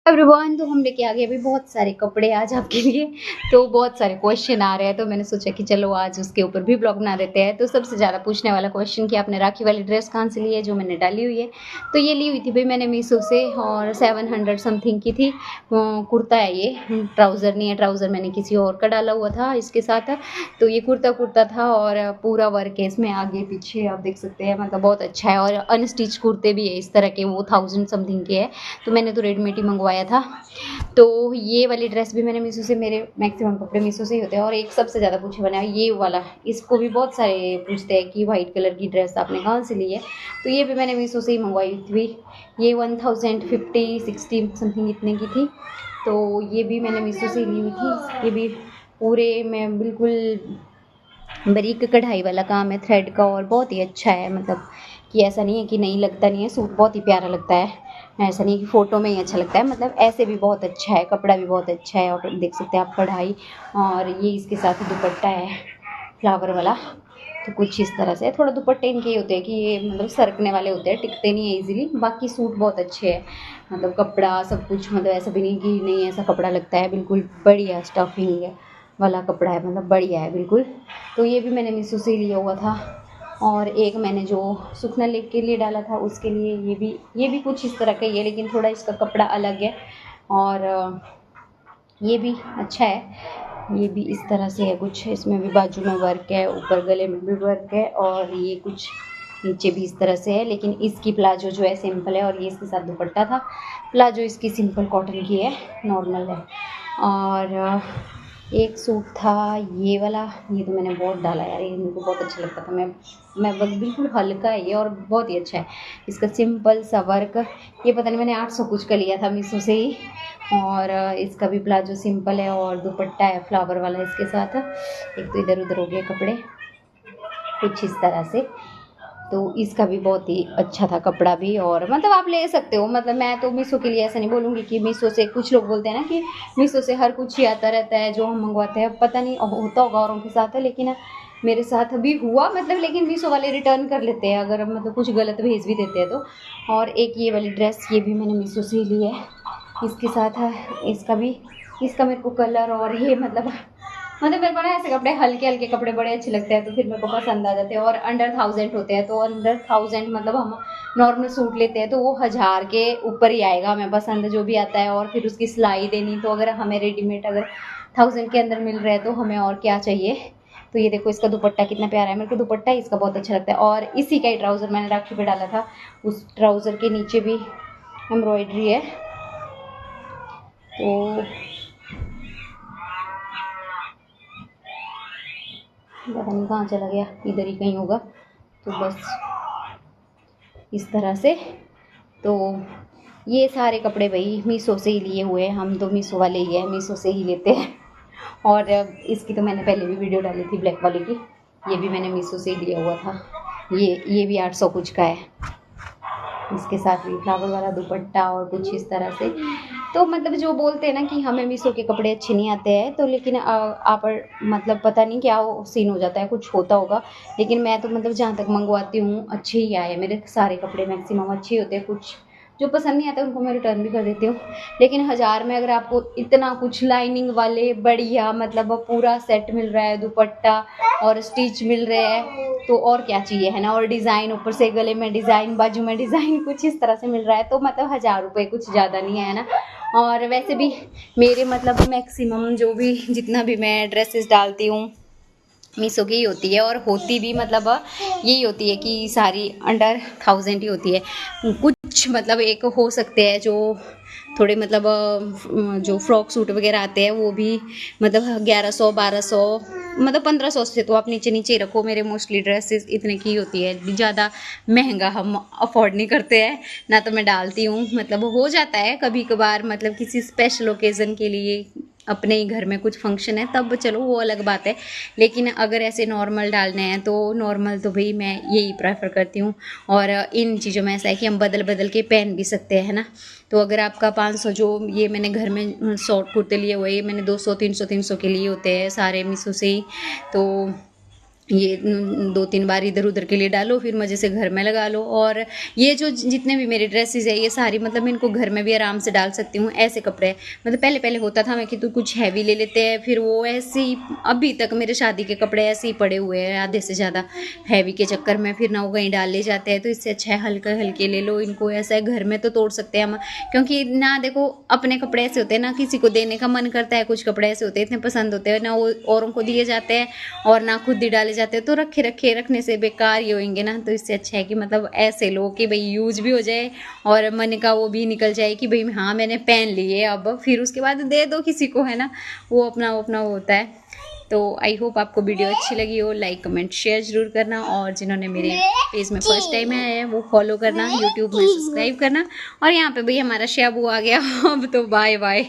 Everyone, तो हम लेके आ गए अभी बहुत सारे कपड़े आज आपके लिए। तो बहुत सारे क्वेश्चन आ रहे हैं, तो मैंने सोचा कि चलो आज उसके ऊपर भी ब्लॉग बना देते हैं। तो सबसे ज़्यादा पूछने वाला क्वेश्चन कि आपने राखी वाली ड्रेस कहाँ से ली है, जो मैंने डाली हुई है। तो ये ली हुई थी भाई मैंने मीशो से, और 700 समथिंग की थी। कुर्ता है ये, ट्राउज़र नहीं है। ट्राउज़र मैंने किसी और का डाला हुआ था इसके साथ। तो ये कुर्ता था और पूरा वर्क है इसमें, आगे पीछे आप देख सकते हैं। मतलब बहुत अच्छा है, और अनस्टिच कुर्ते भी है इस तरह के, वो 1000 समथिंग के है। तो मैंने तो रेडीमेड ही मंगवाया था। तो ये वाली ड्रेस भी मैंने मीशो से, मेरे मैक्सिमम कपड़े मीशो से ही होते हैं। और एक सबसे ज़्यादा पूछे बना है ये वाला, इसको भी बहुत सारे पूछते हैं कि वाइट कलर की ड्रेस आपने कहाँ से ली है। तो ये भी मैंने मीशो से ही मंगवाई थी। ये 1050-60 समथिंग इतने की थी। तो ये भी मैंने मीशो से ही ली हुई थी। ये भी पूरे में बिल्कुल बारीक कढ़ाई वाला काम है, थ्रेड का, और बहुत ही अच्छा है। मतलब कि ऐसा नहीं है कि नहीं लगता नहीं है, सूट बहुत ही प्यारा लगता है। ऐसा नहीं कि फ़ोटो में ही अच्छा लगता है, मतलब ऐसे भी बहुत अच्छा है, कपड़ा भी बहुत अच्छा है। और देख सकते हैं आप कढ़ाई, और ये इसके साथ दुपट्टा है फ्लावर वाला। तो कुछ इस तरह से, थोड़ा दुपट्टे इनके ही होते हैं कि ये मतलब सरकने वाले होते हैं, टिकते नहीं है इजीली। बाकी सूट बहुत अच्छे हैं, मतलब कपड़ा सब कुछ, मतलब ऐसा भी नहीं कि नहीं ऐसा कपड़ा लगता है, बिल्कुल बढ़िया स्टफिंग है वाला कपड़ा है, मतलब बढ़िया है बिल्कुल। तो ये भी मैंने मीशो से लिया हुआ था। और एक मैंने जो सुखना लेक के लिए डाला था उसके लिए, ये भी कुछ इस तरह का ही है, लेकिन थोड़ा इसका कपड़ा अलग है। और ये भी अच्छा है। ये भी इस तरह से है कुछ, इसमें भी बाजू में वर्क है, ऊपर गले में भी वर्क है, और ये कुछ नीचे भी इस तरह से है। लेकिन इसकी प्लाजो जो है सिंपल है, और ये इसके साथ दुपट्टा था। प्लाजो इसकी सिंपल कॉटन की है, नॉर्मल है। और एक सूट था ये वाला, ये तो मैंने बहुत डाला यार, ये मेरे को बहुत अच्छा लगता था। मैं बिल्कुल हल्का है ये, और बहुत ही अच्छा है इसका सिंपल सा वर्क। ये पता नहीं मैंने 800 कुछ का लिया था मीशो से ही। और इसका भी प्लाजो सिंपल है, और दुपट्टा है फ्लावर वाला इसके साथ। एक तो इधर उधर हो गए कपड़े कुछ इस तरह से। तो इसका भी बहुत ही अच्छा था कपड़ा भी, और मतलब आप ले सकते हो। मतलब मैं तो मीशो के लिए ऐसा नहीं बोलूँगी कि मीशो से, कुछ लोग बोलते हैं ना कि मीशो से हर कुछ ही आता रहता है जो हम मंगवाते हैं। पता नहीं होता होगा औरों के साथ है, लेकिन मेरे साथ भी हुआ मतलब। लेकिन मीशो वाले रिटर्न कर लेते हैं अगर मतलब कुछ गलत भेज भी देते हैं तो। और एक ये वाली ड्रेस, ये भी मैंने मीशो से ही ली है इसके साथ है। इसका मेरे को कलर, और ये मतलब मेरे को ना ऐसे कपड़े, हल्के हल्के कपड़े बड़े अच्छे लगते हैं, तो फिर मेरे को पसंद आ जाते हैं। और अंडर 1000 होते हैं, तो अंडर 1000 मतलब हम नॉर्मल सूट लेते हैं तो वो 1000 के ऊपर ही आएगा हमें पसंद जो भी आता है। और फिर उसकी सिलाई देनी, तो अगर हमें रेडीमेड अगर 1000 के अंदर मिल रहा है तो हमें और क्या चाहिए। तो ये देखो इसका दुपट्टा कितना प्यारा है, मेरे को दुपट्टा इसका बहुत अच्छा लगता है। और इसी का ही ट्राउज़र मैंने राखी पे डाला था, उस ट्राउज़र के नीचे भी एम्ब्रॉयडरी है। तो पता नहीं कहाँ चला गया, इधर ही कहीं होगा। तो बस इस तरह से। तो ये सारे कपड़े भाई मीशो से ही लिए हुए हैं, हम तो मीशो वाले ही हैं, मीशो से ही लेते हैं। और इसकी तो मैंने पहले भी वीडियो डाली थी ब्लैक वाले की, ये भी मैंने मीशो से ही लिया हुआ था। ये भी 800 कुछ का है, इसके साथ भी फ्लावर वाला दुपट्टा और कुछ इस तरह से। तो मतलब जो बोलते हैं ना कि हमें मीशो के कपड़े अच्छे नहीं आते हैं, तो लेकिन आप मतलब पता नहीं क्या सीन हो जाता है, कुछ होता होगा। लेकिन मैं तो मतलब जहाँ तक मंगवाती हूँ अच्छे ही आए, मेरे सारे कपड़े मैक्सिमम अच्छे होते हैं। कुछ जो पसंद नहीं आता उनको मैं रिटर्न भी कर देती हूँ। लेकिन 1000 में अगर आपको इतना कुछ लाइनिंग वाले बढ़िया, मतलब पूरा सेट मिल रहा है, दुपट्टा और स्टिच मिल रहे हैं, तो और क्या चाहिए, है ना। और डिज़ाइन ऊपर से, गले में डिज़ाइन, बाजू में डिज़ाइन, कुछ इस तरह से मिल रहा है, तो मतलब 1000 रुपये कुछ ज़्यादा नहीं है ना। और वैसे भी मेरे मतलब मैक्सिमम जो भी, जितना भी मैं ड्रेसेस डालती हूँ मीशो की ही होती है। और होती भी मतलब यही होती है कि सारी अंडर 1000 ही होती है। कुछ मतलब एक हो सकते हैं जो थोड़े मतलब जो फ्रॉक सूट वगैरह आते हैं वो भी मतलब 1100 1200, मतलब 1500 से तो आप नीचे नीचे ही रखो। मेरे मोस्टली ड्रेसेस इतने की होती है, ज़्यादा महंगा हम अफोर्ड नहीं करते हैं ना। तो मैं डालती हूँ, मतलब हो जाता है कभी कभार, मतलब किसी स्पेशल ओकेज़न के लिए, अपने ही घर में कुछ फंक्शन है तब चलो वो अलग बात है। लेकिन अगर ऐसे नॉर्मल डालने हैं तो नॉर्मल तो भाई मैं यही प्रेफर करती हूँ। और इन चीज़ों में ऐसा है कि हम बदल बदल के पहन भी सकते हैं, है ना। तो अगर आपका 500, जो ये मैंने घर में शॉर्ट कुर्ते लिए हुए, ये मैंने 200 300 के लिए होते हैं सारे मीशो से ही। तो ये 2-3 बार इधर उधर के लिए डालो, फिर मज़े से घर में लगा लो। और ये जो जितने भी मेरे ड्रेसेस है ये सारी मतलब मैं इनको घर में भी आराम से डाल सकती हूँ, ऐसे कपड़े हैं। मतलब पहले पहले होता था मैं कि तू कुछ हैवी ले लेते हैं, फिर वो ऐसे ही अभी तक मेरे शादी के कपड़े ऐसे ही पड़े हुए हैं आधे से ज़्यादा, हैवी के चक्कर में फिर ना वो कहीं डाल ले जाते हैं। तो इससे अच्छा है हल्के हल्के ले लो इनको, ऐसा है घर में तो तोड़ सकते हैं हम, क्योंकि ना देखो अपने कपड़े ऐसे होते हैं ना किसी को देने का मन करता है, कुछ कपड़े ऐसे होते हैं इतने पसंद होते हैं ना वो औरों को दिए जाते हैं और ना खुद ही डाले जाते हैं, तो रखने से बेकार ही होंगे ना। तो इससे अच्छा है कि मतलब ऐसे लो कि भाई यूज भी हो जाए और मन का वो भी निकल जाए कि भाई हाँ मैंने पहन लिए, अब फिर उसके बाद दे दो किसी को, है ना, वो अपना होता है। तो आई होप आपको वीडियो अच्छी लगी हो, लाइक कमेंट शेयर जरूर करना, और जिन्होंने मेरे पेज में फर्स्ट टाइम आया है वो फॉलो करना, यूट्यूब में सब्सक्राइब करना। और यहाँ पे भाई हमारा शेबू आ गया अब तो बाय बाय।